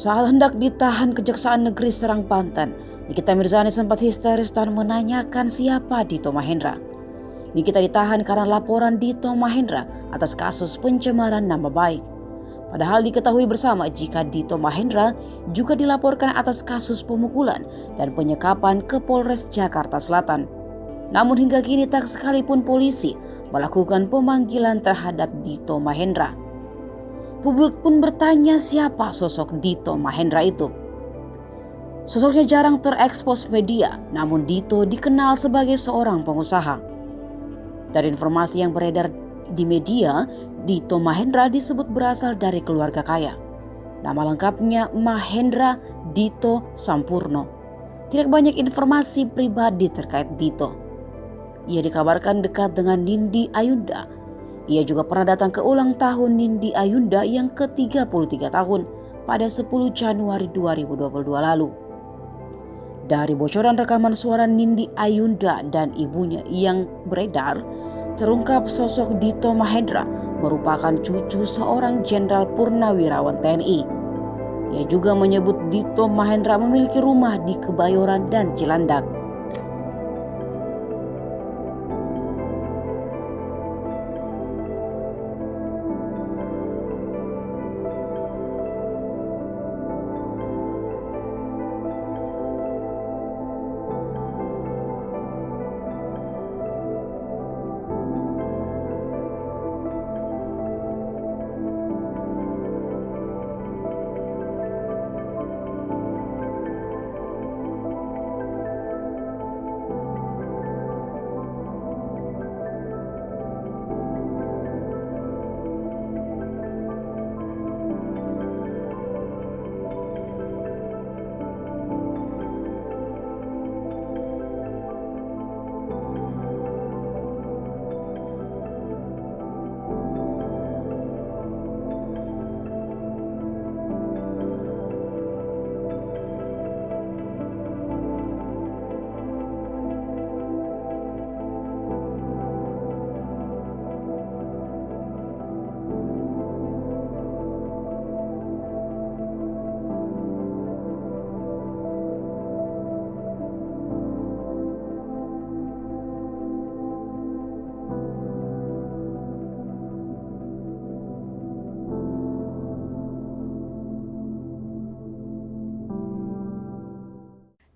Saat hendak ditahan Kejaksaan Negeri Serang, Banten, Nikita Mirzani sempat histeris dan menanyakan siapa Dito Mahendra. Nikita ditahan karena laporan Dito Mahendra atas kasus pencemaran nama baik. Padahal diketahui bersama jika Dito Mahendra juga dilaporkan atas kasus pemukulan dan penyekapan ke Polres Jakarta Selatan. Namun hingga kini tak sekalipun polisi melakukan pemanggilan terhadap Dito Mahendra. Publik pun bertanya siapa sosok Dito Mahendra itu. Sosoknya jarang terekspos media, namun Dito dikenal sebagai seorang pengusaha. Dari informasi yang beredar di media, Dito Mahendra disebut berasal dari keluarga kaya. Nama lengkapnya Mahendra Dito Sampurno. Tidak banyak informasi pribadi terkait Dito. Ia dikabarkan dekat dengan Nindi Ayunda. Ia juga pernah datang ke ulang tahun Nindi Ayunda yang ke-33 tahun pada 10 Januari 2022 lalu. Dari bocoran rekaman suara Nindi Ayunda dan ibunya yang beredar, terungkap sosok Dito Mahendra merupakan cucu seorang jenderal purnawirawan TNI. Ia juga menyebut Dito Mahendra memiliki rumah di Kebayoran dan Cilandak.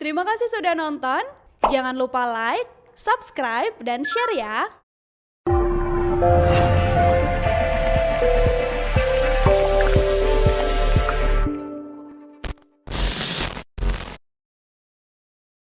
Terima kasih sudah nonton. Jangan lupa like, subscribe, dan share ya.